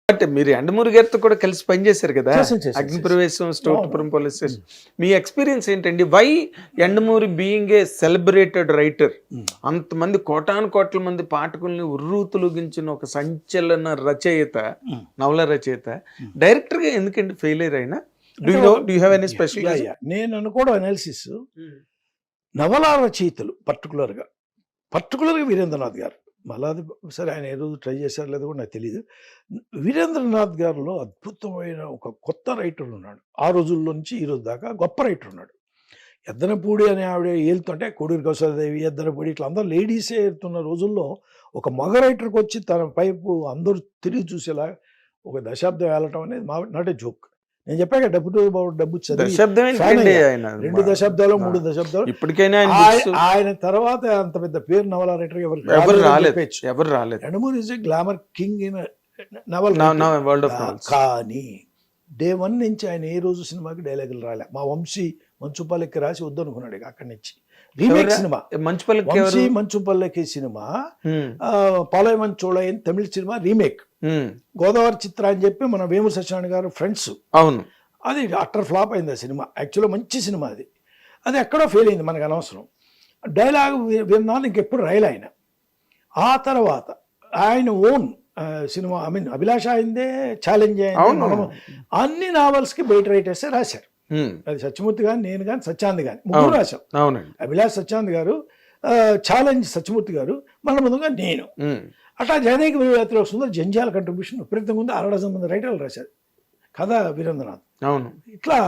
But మీరు యండమూరి గారితో కూడా కలిసి పనిచేశారు కదా, చేశాను. Agnipravesam, Stuartpuram police station. మీ ఎక్స్పీరియన్స్ ఏంటండి? Why Yandamuri being a celebrated writer, అంతమంది కోటాను కోట్ల మంది పాఠకుల్ని ఉర్రూతులుగించిన ఒక సంచలన రచయిత, నవల రచయిత, డైరెక్టర్ గా ఎందుకండి ఫెయిల్ అయ్యారు ఆయన? Do you have any special? నేను అనుకోవడం అనాలిసిస్, నవలా రచయితలు పర్టికులర్గా వీరేంద్రనాథ్ గారు, మళ్ళీ అది సరే ఆయన ఏ రోజు ట్రై చేశారు లేదో కూడా నాకు తెలియదు. వీరేంద్రనాథ్ గారిలో అద్భుతమైన ఒక కొత్త రైటర్ ఉన్నాడు. ఆ రోజుల్లో నుంచి ఈ రోజు దాకా గొప్ప రైటర్ ఉన్నాడు. ఎద్దనపూడి అనే ఆవిడ ఏలుతుంటే కోడూరి కౌశలదేవి, ఎద్దనపూడి ఇట్లా అందరూ లేడీసే ఏలుతున్న రోజుల్లో ఒక మగ రైటర్కి వచ్చి తన పైపు అందరూ తిరిగి చూసేలా ఒక దశాబ్దం ఏలటం అనేది నాట్ ఏ జోక్. నేను చెప్పాక డబ్బు చదివి 2 దశాబ్దాలు 3 దశాబ్దాలు ఇప్పటికైనా ఆయన తర్వాత అంత పెద్ద పేరు నవల రైటర్ ఎవరు రాలేదు. Yandamuri is a glamour king in novel. కానీ డే 1 నుంచి ఆయన ఏ రోజు సినిమాకి డైలాగులు రాలే. మా వంశీ మంచుపల్లెకి రాసి వద్దనుకున్నాడు. అక్కడి నుంచి రీమేక్ సినిమా మంచుపల్లెకి సినిమా, పాలయ మంచోళయ్య తమిళ సినిమా రీమేక్, గోదావరి చిత్ర అని చెప్పి మన వేమూరి సత్యనారాయణ గారు ఫ్రెండ్స్. అవును, అది అట్టర్ ఫ్లాప్ అయింది ఆ సినిమా. యాక్చువల్గా మంచి సినిమా అది. అది ఎక్కడో ఫెయిల్ అయింది, మనకు అనవసరం. డైలాగ్ విన్నాను, ఇంకెప్పుడు రైలు ఆయన. ఆ తర్వాత ఆయన ఓన్ సినిమా, అభిలాష అయిందే, ఛాలెంజ్ అయింది, అన్ని నావల్స్కి బయట రైటర్సే రాశారు. అది సత్యమూర్తి గాని, నేను కానీ, సత్యాంద్ గాని, ముగ్గురు రాశాం. అభిలాష్ సత్యాంద్ గారు, ఛాలెంజ్ సత్యమూర్తి గారు, మన ముందుగా నేను. అట్లా జనైక యాత్ర వస్తుందో జంజాల కంట్రిబ్యూషన్ విపరీతంగా ఉంది. 6 మంది రైటర్లు రాశారు కదా వీరేంద్రనాథ్. అవును, ఇట్లా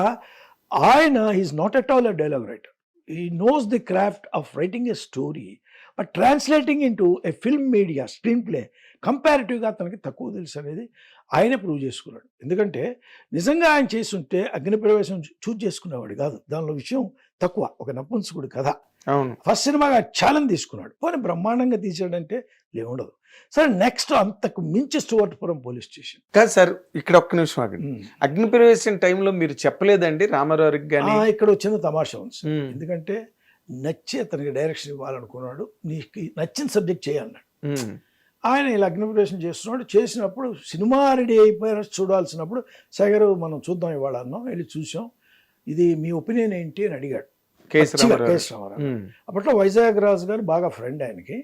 ఆయన is not at all a dialogue writer. He knows the craft of writing a story, but translating into a film media screenplay కంపారిటివ్గా తనకి తక్కువ తెలుసు అనేది ఆయన ప్రూవ్ చేసుకున్నాడు. ఎందుకంటే నిజంగా ఆయన చేస్తుంటే అగ్నిప్రవేశం చూజ్ చేసుకునేవాడు కాదు. దానిలో విషయం తక్కువ, ఒక నపుంసకుడు కథ. అవును, ఫస్ట్ సినిమాగా ఛాలెంజ్ తీసుకున్నాడు. పోనీ బ్రహ్మాండంగా తీసాడంటే లేవుండదు. సరే, నెక్స్ట్ అంతకు మించి స్టువర్ట్పురం పోలీస్ స్టేషన్. కాదు సార్, ఇక్కడ ఒక్క నిమిషం ఆగండి. అగ్నిప్రవేశం టైంలో మీరు చెప్పలేదండి రామారావుకి కానీ? ఇక్కడ వచ్చిన తమాషా ఉంది. ఎందుకంటే నచ్చి అతనికి డైరెక్షన్ ఇవ్వాలనుకున్నాడు. నీకు నచ్చిన సబ్జెక్ట్ చేయన్నాడు. ఆయన ఇలా అగ్నిప్రవేశం చేస్తున్నాడు. చేసినప్పుడు సినిమా రెడీ అయిపోయిన చూడాల్సినప్పుడు, సాగర్ మనం చూద్దాం ఇవాళ అన్నాం. వెళ్ళి చూసాం. ఇది మీ ఒపీనియన్ ఏంటి అని అడిగాడు కేఎస్ రామారావు. అప్పట్లో వైజాగ్ రాజు గారు బాగా ఫ్రెండ్ ఆయనకి.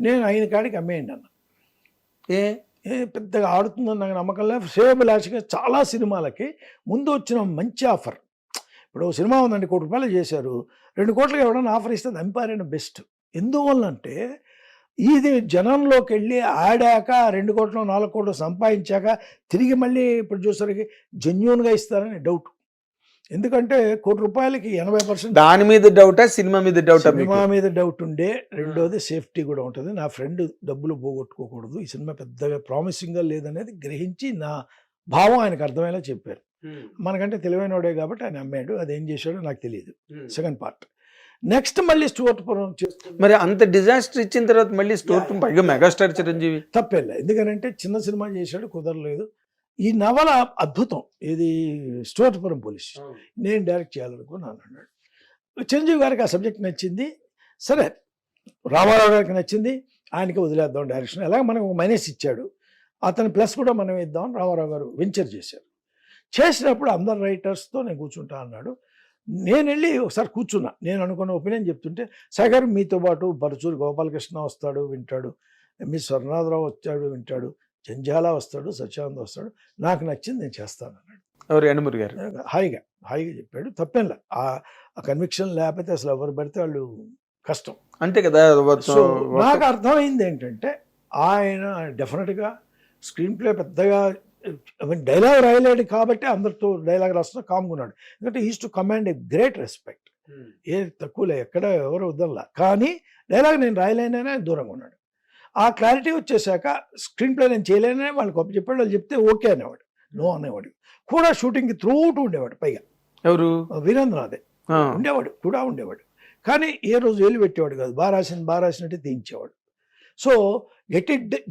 నేను ఆయన కాడికి అమ్మేయండి అన్న. పెద్దగా ఆడుతుందని నాకు నమ్మకం లేదు. శ్రేయభిలాషిగా చాలా సినిమాలకి ముందు వచ్చిన మంచి ఆఫర్. ఇప్పుడు సినిమా ఉందండి, ₹1 చేశారు, 2 కోట్లకి ఎవడన్నా ఆఫర్ ఇస్తే అది ఎంపైర్ బెస్ట్. ఎందువల్లంటే ఇది జనంలోకి వెళ్ళి ఆడాక 2 కోట్లు 4 కోట్లు సంపాదించాక తిరిగి మళ్ళీ ప్రొడ్యూసర్కి జెన్యూన్గా ఇస్తారని డౌట్. ఎందుకంటే ₹1 80% దాని మీద డౌటా, సినిమా మీద డౌటా? సినిమా మీద డౌట్ ఉండే. రెండోది సేఫ్టీ కూడా ఉంటుంది. నా ఫ్రెండ్ డబ్బులు పోగొట్టుకోకూడదు, ఈ సినిమా పెద్దగా ప్రామిసింగ్గా లేదనేది గ్రహించి నా భావం ఆయనకు అర్థమయ్యేలా చెప్పారు. మనకంటే తెలివైన వాడే కాబట్టి ఆయన అమ్మాడు. అదేం చేశాడో నాకు తెలియదు. సెకండ్ పార్ట్ నెక్స్ట్ మళ్ళీ స్టువర్ట్పురం చేస్తుంది. మరి అంత డిజాస్టర్ ఇచ్చిన తర్వాత మళ్ళీ స్టువర్ట్పురం, పైగా మెగాస్టార్ చిరంజీవి, తప్పేలే. ఎందుకనంటే చిన్న సినిమా చేశాడు, కుదరలేదు. ఈ నవల అద్భుతం. ఇది స్టువర్ట్పురం పోలీస్, నేను డైరెక్ట్ చేయాలనుకున్నాను అన్నాడు. చిరంజీవి గారికి ఆ సబ్జెక్ట్ నచ్చింది. సరే, రామారావు గారికి నచ్చింది, ఆయనకి వదిలేద్దాం డైరెక్షన్. అలాగే మనకు ఒక మైనస్ ఇచ్చాడు, అతని ప్లస్ కూడా మనం ఇద్దాం. రామారావు గారు వెంచర్ చేశారు. చేసినప్పుడు అందరు రైటర్స్తో నేను కూర్చుంటా అన్నాడు. నేను వెళ్ళి ఒకసారి కూర్చున్నా. నేను అనుకున్న ఒపీనియన్ చెప్తుంటే, సాగర్ మీతో పాటు పరుచూరి గోపాలకృష్ణ వస్తాడు వింటాడు, ఎంవి స్వర్ణనాథరావు వచ్చాడు వింటాడు, జంజాల వస్తాడు, సత్యానంద్ వస్తాడు, నాకు నచ్చింది నేను చేస్తాను అన్నాడు. ఎవరు? యండమూరి గారు. హాయిగా చెప్పాడు. తప్పేంలే. ఆ కన్విక్షన్ లేకపోతే అసలు ఎవరు పెడితే వాళ్ళు కష్టం, అంతే కదా. సో నాకు అర్థమైంది ఏంటంటే, ఆయన డెఫినెట్గా స్క్రీన్ ప్లే పెద్దగా డైలాగ్ రాయలేడు కాబట్టి అందరితో డైలాగ్ రాస్తున్నా కామ్గున్నాడు. ఎందుకంటే is to command a great respect. ఏ తక్కువలే, ఎక్కడ ఎవరు వద్దల్లా. కానీ డైలాగ్ నేను రాయలేననే దూరంగా ఉన్నాడు. ఆ క్లారిటీ వచ్చేసాక స్క్రీన్ ప్లే నేను చేయలేననే వాళ్ళకి గొప్ప చెప్పాడు. వాళ్ళు చెప్తే ఓకే అనేవాడు, నో అనేవాడు. కూడా షూటింగ్కి త్రూఅవుట్ ఉండేవాడు. పైగా ఎవరు? వీరేంద్రనాథే ఉండేవాడు. కానీ ఏ రోజు వేలు పెట్టేవాడు కాదు. బాగా రాసినట్టే తీయించేవాడు. So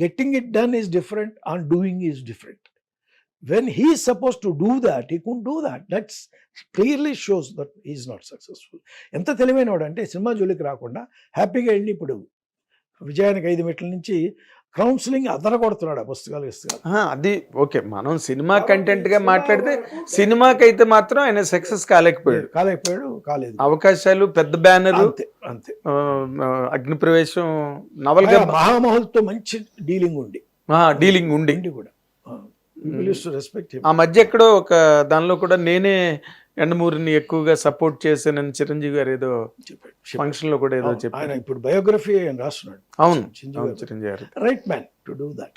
getting it done is different, and doing is different. When he is supposed to do that, he couldn't do that. That clearly shows that he is not successful. ఎంత తెలివైనవాడు అంటే సినిమా జోలికి రాకుండా హ్యాపీగా వెళ్ళి ఇప్పుడు విజయానికి 5 మెట్ల నుంచి కౌన్సిలింగ్ అదరగొడుతున్నాడు ఆ పుస్తకాలు ఇస్తున్నారు. అది ఓకే, మనం సినిమా కంటెంట్ గా మాట్లాడితే సినిమాకైతే మాత్రం ఆయన సక్సెస్ కాలేకపోయాడు. కాలేదు. అవకాశాలు, పెద్ద బ్యానర్, అంతే అంతే. అగ్నిప్రవేశం నవల్గా మహామహులతో మంచి డీలింగ్ ఉండి కూడా రెస్పెక్ట్. ఆ మధ్య ఎక్కడో ఒక దానిలో కూడా నేనే యండమూరిని ఎక్కువగా సపోర్ట్ చేశానని చిరంజీవి గారు ఏదో ఫంక్షన్ లో కూడా ఏదో చెప్పారు. ఆయన ఇప్పుడు బయోగ్రఫీ ఆయన రాస్తున్నాడు. అవును, చిరంజీవి గారు right man to do that.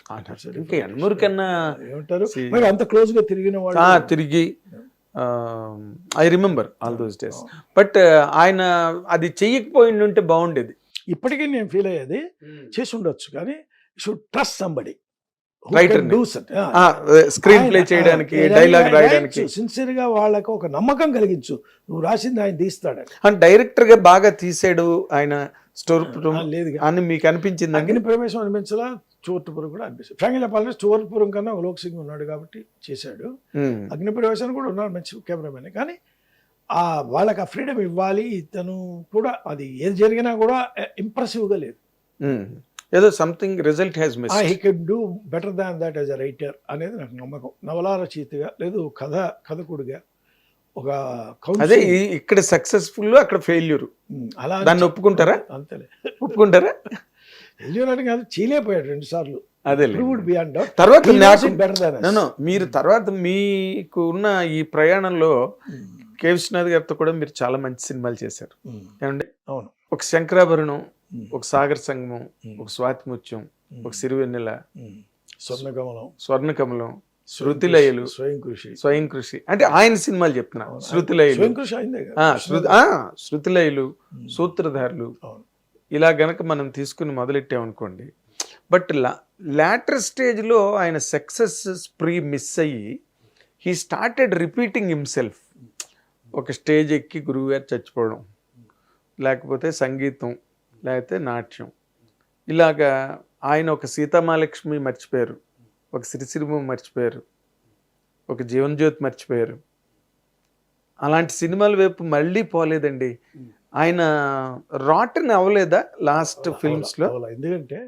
ఇంకా యండమూరి కన్నా ఏమంటారు, మరి అంత క్లోజ్ గా తిరిగిన వాళ్ళు తిరిగి I remember all those days. But ఆయన అది చెయ్యకపోయిండుంటే బాగుండేది. ఇప్పటికీ నేను ఫీల్ అయ్యేది, చేసి ఉండొచ్చు, కానీ should trust somebody writer screen play చేయడానికి, డైలాగ్ రాయడానికి సిన్సియర్ గా వాళ్ళకు ఒక నమ్మకం కలిగించు, నువ్వు రాసింది ఆయన తీస్తాడని. అండ్ డైరెక్టర్ గా బాగా తీసాడు ఆయన స్టోర్ లేదు అని మీకు అనిపించింది? అగ్ని ప్రవేశం అనిపించలా, చోటుపురం కూడా అనిపిస్తుంది. ఫ్రాంక్లీ చెప్పాలంటే చోటుపురం కన్నా లోక్ సింగ్ ఉన్నాడు కాబట్టి చేశాడు. అగ్ని ప్రవేశం కూడా ఉన్నాడు మంచి కెమెరామెన్, కానీ వాళ్ళకి ఆ ఫ్రీడమ్ ఇవ్వాలి. ఇతను కూడా అది ఏది జరిగినా కూడా ఇంప్రెసివ్ గా లేదు. ఏదో something result has missed. He can do better than that as a writer అనేది నాకు నమ్మకం. నవలా రచయితగా లేదు, కథకుడిగా ఒక అదే ఇక్కడ సక్సెస్ఫుల్, అక్కడ ఫెయిల్యూర్. అలా దాన్ని ఒప్పుకుంటారా? అంతేలే, ఒప్పుకుంటారా? ఫెయిల్యూర్ అంటే కాదు, చీలేపోయాడు 2 సార్లు. అదే తర్వాత మీరు తర్వాత మీకు ఉన్న ఈ ప్రయాణంలో కె. విశ్వనాథ్ గారితో కూడా మీరు చాలా మంచి సినిమాలు చేశారు ఏమండి? అవును. ఒక శంకరాభరణం, ఒక సాగర సంగమం, ఒక స్వాతిముత్యం, ఒక సిరివెన్నెల, స్వర్ణకమలం, శృతిలయలు, స్వయం కృషి అంటే ఆయన సినిమాలు చెప్తున్నా. శృతిలయలు, సూత్రధారులు, ఇలా గనక మనం తీసుకుని మొదలెట్టామనుకోండి. బట్ లాటర్ స్టేజ్లో ఆయన సక్సెస్ స్ప్రీ మిస్ అయ్యి హీ స్టార్టెడ్ రిపీటింగ్ హిమ్సెల్ఫ్. ఒక స్టేజ్ ఎక్కి గురువు గారు చచ్చిపోవడం, లేకపోతే సంగీతం, లేకపోతే నాట్యం, ఇలాగా ఆయన ఒక సీతామహాలక్ష్మి మర్చిపోయారు, ఒక సిరిసిరిమ మర్చిపోయారు, ఒక జీవన్జ్యోతి మర్చిపోయారు. అలాంటి సినిమాల వైపు మళ్ళీ పోలేదండి ఆయన. రాటన్ అవ్వలేదా లాస్ట్ ఫిల్మ్స్లో? ఎందుకంటే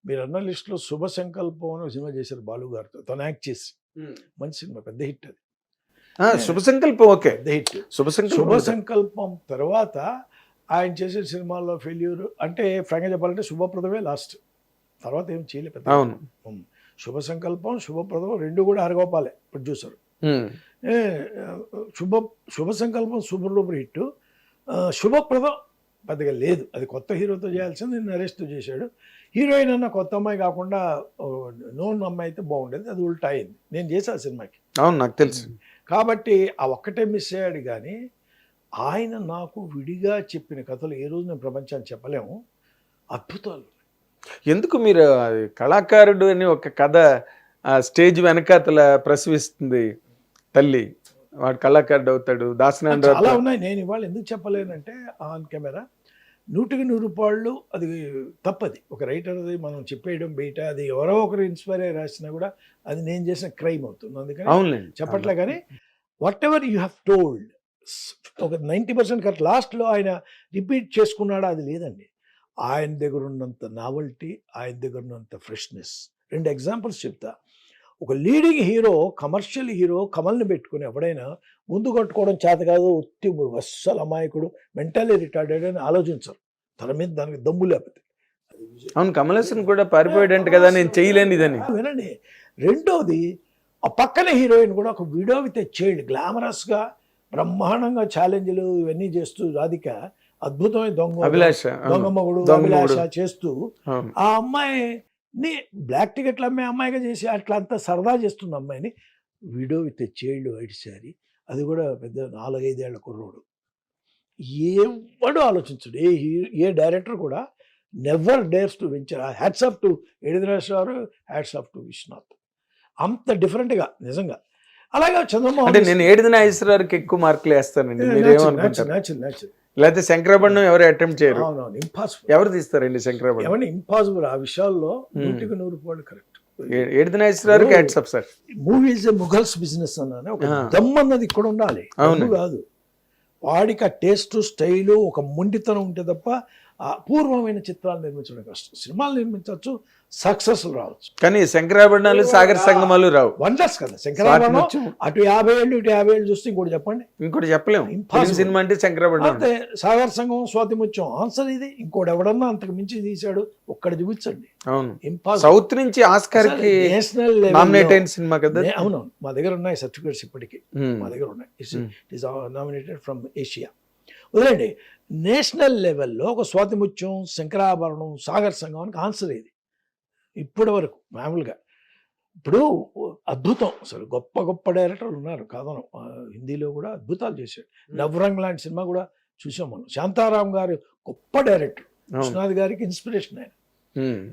మీరు అన్న లిస్టులో శుభ సంకల్పం అని సినిమా చేశారు బాలు గారితో, తను యాక్ట్ చేసి మంచి సినిమా, పెద్ద హిట్ అది. శుభ సంకల్పం ఓకే, పెద్ద హిట్. శుభ సంకల్పం తర్వాత ఆయన చేసే సినిమాల్లో ఫెయిల్యూర్ అంటే ఫ్రాంక్గా చెప్పాలంటే శుభప్రదమే లాస్ట్, తర్వాత ఏం చేయలేదు. అవును, శుభ సంకల్పం, శుభప్రదం 2 కూడా హరగోపాలే ప్రొడ్యూసర్. శుభ సంకల్పం సూపర్ డూపర్ హిట్. శుభప్రదం పెద్దగా లేదు, అది కొత్త హీరోతో చేయాల్సింది, నరేష్తో చేశాడు. హీరోయిన్ అన్న కొత్త అమ్మాయి కాకుండా నోన్ అమ్మాయి అయితే బాగుండేది, అది ఉల్టా అయింది. నేను చేశాను సినిమాకి. అవును, నాకు తెలుసు. కాబట్టి ఆ ఒక్కటే మిస్ అయ్యాడు. కానీ ఆయన నాకు విడిగా చెప్పిన కథలు ఏ రోజు నేను ప్రపంచాన్ని చెప్పలేము, అద్భుతాలు. ఎందుకు మీరు కళాకారుడు అని ఒక కథ స్టేజ్ వెనకాతల ప్రసవిస్తుంది తల్లి, వాడు కళాకారుడు అవుతాడు, దాసనారాయణ చాలా ఉన్నాయి. నేను ఇవాళ ఎందుకు చెప్పలేనంటే ఆన్ కెమెరా 100కి 100 రూపాయలు అది తప్పది. ఒక రైటర్ అది మనం చెప్పేయడం బయట, అది ఎవరో ఒకరు ఇన్స్పైర్ అయ్యి రాసినా కూడా అది నేను చేసిన క్రైమ్ అవుతుంది. అందుకని చెప్పట్లే. కానీ what ever you have told ఒక 90% కరెక్ట్. లాస్ట్లో ఆయన రిపీట్ చేసుకున్నాడా? అది లేదండి. ఆయన దగ్గర ఉన్నంత నావల్టీ, ఆయన దగ్గర ఉన్నంత ఫ్రెష్నెస్. 2 ఎగ్జాంపుల్స్ చెప్తా. ఒక లీడింగ్ హీరో, కమర్షియల్ హీరో కమల్ని పెట్టుకుని ఎవడైనా ముందు కట్టుకోవడం చేత కాదు, ఉత్తి అస్సలు అమాయకుడు, మెంటల్లీ రిటార్డెడ్ అని ఆలోచించరు. తన మీద దానికి దమ్ము లేకపోతే. అవును, కమల్ హాసన్ కూడా పారిపోయాడంట కదా, నేను చేయలేని ఇదని. వినండి, రెండోది ఆ పక్కన హీరోయిన్ కూడా ఒక వీడియో విత్ ఎ చైల్డ్, గ్లామరస్గా బ్రహ్మాండంగా ఛాలెంజ్లు ఇవన్నీ చేస్తూ రాధిక అద్భుతమైన దొంగ మొగుడు అభిలాష చేస్తూ ఆ అమ్మాయిని బ్లాక్ టికెట్లు అమ్మాయి అమ్మాయిగా చేసి అట్లా అంతా సరదా చేస్తున్న అమ్మాయిని video with child white sari, అది కూడా పెద్ద 4-5 ఏళ్ల కుర్రోడు. ఎవడు ఆలోచించడు, ఏ డైరెక్టర్ కూడా never dares to venture. Hats off to Edidaraju, hats off to Viswanath. అంత డిఫరెంట్గా నిజంగా. అలాగే చంద్రమోహన్ అంటే నేను ఏడిది నాగేశ్వరరావుకి ఎక్కువ మార్కులు వేస్తానండి, మీరేమనుకుంటారు? లేకపోతే శంకరాభరణం ఎవరు అటెంప్ట్ చేయరు. అవునవును, ఇంపాసిబుల్. ఎవరు తీస్తారండి శంకరాభరణం? ఎవరిని ఇంపాసిబుల్. ఆ విషయాల్లో 100కి 100 రూపాయలు కరెక్ట్. ఏడిది నాగేశ్వరరావుకి hats off sir. Movies moguls business అన్నాను, ఒక దమ్ అన్నది ఇక్కడ ఉండాలి, అవును కాదు. వాడికి ఆ టేస్ట్, స్టైలు, ఒక మొండితనం ఉంటే తప్ప అపూర్వమైన చిత్రాలు నిర్మించడం కష్టం. సినిమాలు నిర్మించవచ్చు, సక్సెస్ రావచ్చు, కానీ శంకరాభరణాలు సాగర సంగమాలు రావు. వండర్స్ కదా. శంకరాభరణం అటు 50 ఏళ్ళు ఇటు 50 ఏళ్ళు చూస్తే ఇంకోటి చెప్పండి, ఇంకోటి చెప్పలేము. సినిమా అంటే శంకరాభరణం. అంతే. సాగర సంగమం, స్వాతి ముత్యం ఆన్సర్ ఇది. ఇంకోటి ఎవడన్నా అంతకు మించి తీశాడు ఒక్కడ చూపించండి. అవును, ఇంపాసిబుల్. సౌత్ నుంచి ఆస్కార్ కి నేషనల్ నామినేట్ అయిన సినిమా కదా. అవును, మా దగ్గర ఉన్నాయి సర్టిఫికేట్స్ ఇప్పటికీ. మా దగ్గర ఉన్నాయి. It is nominated from Asia. వదిలేండి, నేషనల్ లెవెల్లో ఒక స్వాతి ముత్యం, శంకరాభరణం, సాగర్ సంగమానికి ఆన్సర్ ఇది ఇప్పటి వరకు. మామూలుగా ఇప్పుడు అద్భుతం, అసలు గొప్ప గొప్ప డైరెక్టర్లు ఉన్నారు కాదను. హిందీలో కూడా అద్భుతాలు చేశాడు. నవరంగ్ లాంటి సినిమా కూడా చూసాం మనం. శాంతారాం గారు గొప్ప డైరెక్టర్, విశ్వనాథ్ గారికి ఇన్స్పిరేషన్ ఆయన.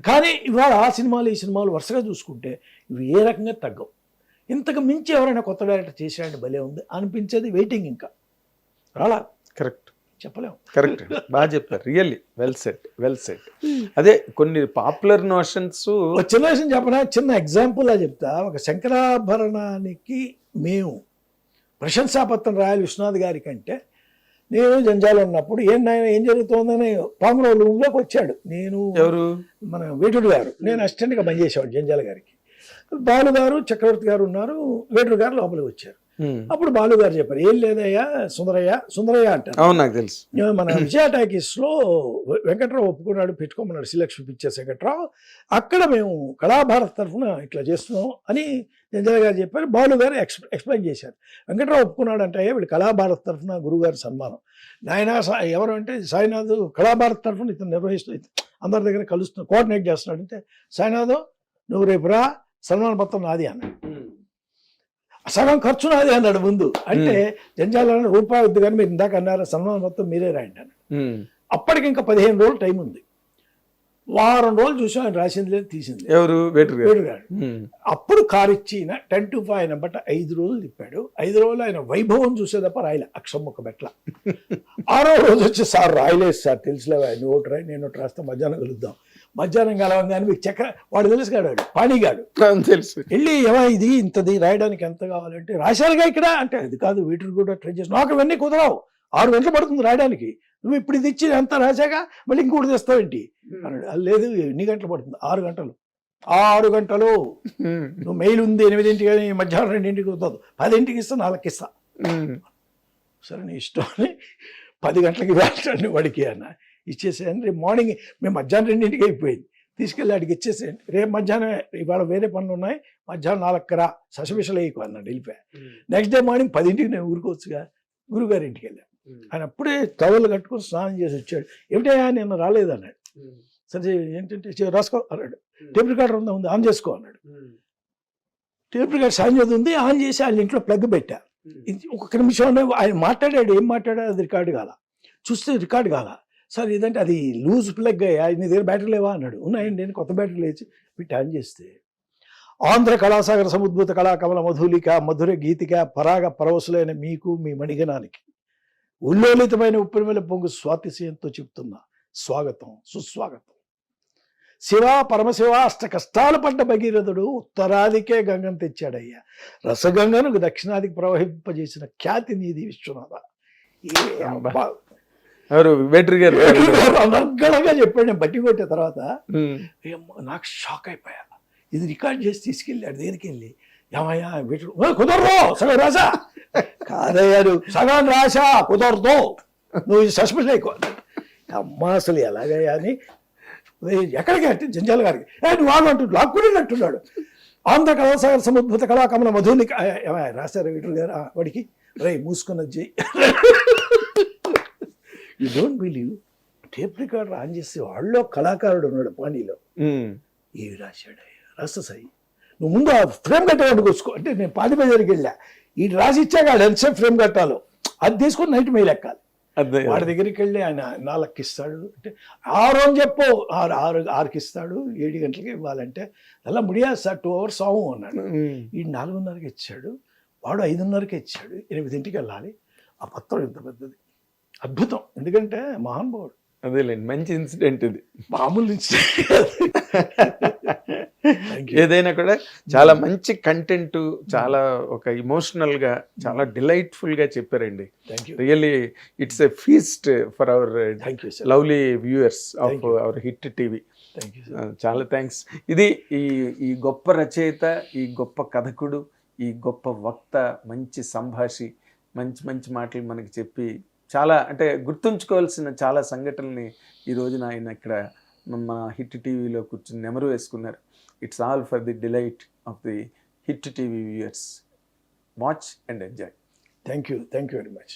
కానీ ఇవాళ ఆ సినిమాలు ఈ సినిమాలు వరుసగా చూసుకుంటే ఇవి ఏ రకంగా తగ్గవు. ఇంతకు మించి ఎవరైనా కొత్త డైరెక్టర్ చేశాడంటే భలే ఉంది అనిపించేది. వెయిటింగ్ ఇంకా రాలా. కరెక్ట్, చెప్పలేము. కరెక్ట్, బాగా చెప్పారు. Really well set, well set. అదే కొన్ని పాపులర్ నోషన్స్. చిన్న విషయం చెప్పనా, చిన్న ఎగ్జాంపుల్ చెప్తా. ఒక శంకరాభరణానికి మేము ప్రశంసాపత్రం రాయాలి విశ్వనాథ్ గారి కంటే, నేను జంజాల ఉన్నప్పుడు ఏం జరుగుతుందని పామురావు రూమ్లోకి వచ్చాడు. నేను, ఎవరు, మన వేటుడు గారు. నేను అసిస్టెంట్గా పనిచేసేవాడు జంజాల గారికి. బాలు గారు, చక్రవర్తి గారు ఉన్నారు. వేటుడు గారు లోపలికి వచ్చారు. అప్పుడు బాలు గారు చెప్పారు, ఏం లేదయ్యా సుందరయ్య అంటారు. అవును, నాకు తెలుసు. మన విజయ టాకీస్ లో వెంకట్రావు ఒప్పుకున్నాడు, పెట్టుకోమన్నాడు శ్రీలక్ష్మి పిక్చర్స్ వెంకట్రావు. అక్కడ మేము కళాభారత్ తరఫున ఇట్లా చేస్తున్నాం అని జంజాల గారు చెప్పారు. బాలు గారు ఎక్స్ప్లెయిన్ చేశారు. వెంకట్రావు ఒప్పుకున్నాడు అంటే వీళ్ళు కళాభారత్ తరఫున గురువుగారి సన్మానం. నాయన ఎవరు అంటే సాయినాథ్ కళాభారత్ తరఫున ఇతను నిర్వహిస్తూ అందరి దగ్గర కలుస్తూ కోఆర్డినేట్ చేస్తున్నాడు. అంటే సాయినాథ్ నువ్వు రేపు రా, సన్మాన పత్రం నాది అన్నాడు. సగం ఖర్చు నాది అన్నాడు ముందు. అంటే జంజాల రూపాయి వద్దు కానీ మీరు ఇందాక అన్నారు సన్మాన మొత్తం మీరే రాయండి అన్నాడు. అప్పటికి ఇంకా 15 రోజులు టైం ఉంది. వారం రోజులు చూసాం, ఆయన రాసింది లేదు, తీసింది. ఎవరు, వేటుగాడు. అప్పుడు కారు ఇచ్చి 10 to 5 ఆయన బట్ట 5 రోజులు తిప్పాడు. 5 రోజులు ఆయన వైభవం చూసేదప్ప రాయలే, అక్షరం ఒక బెట్ల. 6వ రోజు వచ్చి సార్ రాయలేదు సార్, తెలుసులేవా నువ్వు ఒకటి రాయి నేను ఒకటి రాస్తా, మధ్యాహ్నం కలుద్దాం. మధ్యాహ్నం కలవంగానే మీకు చక్ర వాడు తెలుసు కాడు, పాణిగాడు తెలుసు. వెళ్ళి ఏమా ఇది ఇంతది రాయడానికి ఎంత కావాలంటే రాశారుగా ఇక్కడ అంటే, అది కాదు వీటిని కూడా ట్రై చేసి నాకు ఇవన్నీ కుదరావు, 6 గంటలు పడుతుంది రాయడానికి, నువ్వు ఇప్పుడు ఇది ఇచ్చి ఎంత రాశాక మళ్ళీ ఇంకోటి తెస్తావేంటి అన్నాడు. అది లేదు, ఎన్ని గంటలు పడుతుంది? 6 గంటలు. 6 గంటలు నువ్వు మెయిల్ ఉంది 8ంటికి కానీ మధ్యాహ్నం 2ంటికి అవుతుంది, 10ంటికి ఇస్తా 4కి ఇస్తా. సరే నీ ఇష్టం అని 10 గంటలకి వెళ్ళండి వాడికి అన్న. ఇచ్చేసేయండి, రేపు మార్నింగ్ మేము మధ్యాహ్నం 2ంటికి అయిపోయింది, తీసుకెళ్ళి వాడికి ఇచ్చేసేయండి. రేపు మధ్యాహ్నం ఇవాళ వేరే పనులు ఉన్నాయి, మధ్యాహ్నం 4కి రా, సశమిషలు వేయకు అన్నాడు. వెళ్ళిపోయా. నెక్స్ట్ డే మార్నింగ్ 10ంటికి నేను ఊరుకోవచ్చుగా, గురుగారి ఇంటికి వెళ్ళాను. ఆయన అప్పుడే టవల్ కట్టుకొని స్నానం చేసి వచ్చాడు. ఏమిటా నిన్న రాలేదు అన్నాడు. సరే ఏంటంటే రాసుకో అన్నాడు. టేప్ రికార్డర్ ఉందా, ఉంది ఆన్ చేసుకో అన్నాడు. టేప్ రికార్డర్ సాయం చేసి ఉంది, ఆన్ చేసి ఆయన ఇంట్లో ప్లగ్ పెట్టా. ఒక్క నిమిషంలో ఆయన మాట్లాడాడు, ఏం మాట్లాడాడు అది రికార్డు కాల. చూస్తే రికార్డు కాల. సార్ ఇదంటే అది లూజ్ ప్లగ్ అయ్యా, నీ దగ్గర బ్యాటరీ లేవా అన్నాడు. ఉన్నాయండి, నేను కొత్త బ్యాటరీ లేచి పెట్టి ఆన్ చేస్తే ఆంధ్ర కళాసాగర సముద్భూత కళాకమల మధులిక మధుర గీతిక పరాగ పరవశులైన మీకు మీ మణిగణానికి ఉల్లోలితమైన ఉప్పెనమెల పొంగు స్వాతిశయంతో చెప్తున్నా స్వాగతం, సుస్వాగతం. శివ పరమశివ అష్ట కష్టాలు పడ్డ భగీరథుడు ఉత్తరాదికే గంగను తెచ్చాడయ్యా, రసగంగను దక్షిణాదికి ప్రవహింపజేసిన ఖ్యాతి నీది విశ్వనాథ. అనర్గళంగా చెప్పాడు. నేను బట్టి కొట్టిన తర్వాత నాకు షాక్ అయిపోయా. ఇది రికార్డ్ చేసి తీసుకెళ్ళాడు. దేనికి వెళ్ళి ఏమయ్యా వీటి కుదరదు సగం రాసా కాదయ్యారు, సగం రాసా కుదరదు, నువ్వు ఇది సస్పెండ్ అయిపో. అమ్మ అసలు ఎలాగయ్యా అని ఎక్కడికి అంటే జంజాల గారికి నువ్వు అంటూ లాక్కునేటట్టున్నాడు. ఆంధ్ర కళాసాగర సముద్భూత కళాకమల మధులిక రాశారు వీటి గారు వాడికి రే మూసుకున్నది చెయ్యి. You don't believe, tape recorder on చేస్తే వాళ్ళలో కళాకారుడు ఉన్నాడు పానీలో. ఏవి రాశాడు రససాయి, నువ్వు ముందు ఆ ఫ్రేమ్ కట్టేవాడు కూర్చుకో అంటే నేను పాది బజార్కి వెళ్ళా, ఈ రాసి ఇచ్చాక ఆడు ఎంతసేపు ఫ్రేమ్ కట్టాలో అది తీసుకొని నైట్ మెయిల్ ఎక్కాలి. వాడి దగ్గరికి వెళ్ళి ఆయన 4కి ఇస్తాడు అంటే 6 అని చెప్పు, 6కి ఇస్తాడు, 7 గంటలకి ఇవ్వాలంటే అలా ముడియా సార్ 2 hours ఆవు అన్నాడు. ఈ 4:30కి ఇచ్చాడు, వాడు 5:30కి ఇచ్చాడు, 8ంటికి వెళ్ళాలి. ఆ పత్రం ఎంత పెద్దది, అద్భుతం. ఎందుకంటే మహానుభావుడు. అదేలేండి, మంచి ఇన్సిడెంట్ ఇది, మామూలు ఇన్సిడెంట్. ఏదైనా కూడా చాలా మంచి కంటెంట్, చాలా ఒక ఇమోషనల్ గా, చాలా డిలైట్ఫుల్ గా చెప్పారండి. Thank you really it's a feast for our thank you sir lovely viewers of Thank you. Our hit TV. Thank you sir చాలా థ్యాంక్స్. ఇది ఈ గొప్ప రచయిత, ఈ గొప్ప కథకుడు, ఈ గొప్ప వక్త, మంచి సంభాషి, మంచి మంచి మాటలు మనకి చెప్పి చాలా అంటే గుర్తుంచుకోవాల్సిన చాలా సంఘటనల్ని ఈ రోజున ఆయన ఇక్కడ మన హిట్ టీవీలో కూర్చుని నెమరు వేసుకున్నారు. It's all for the delight of the hit TV viewers. Watch and enjoy. Thank you very much.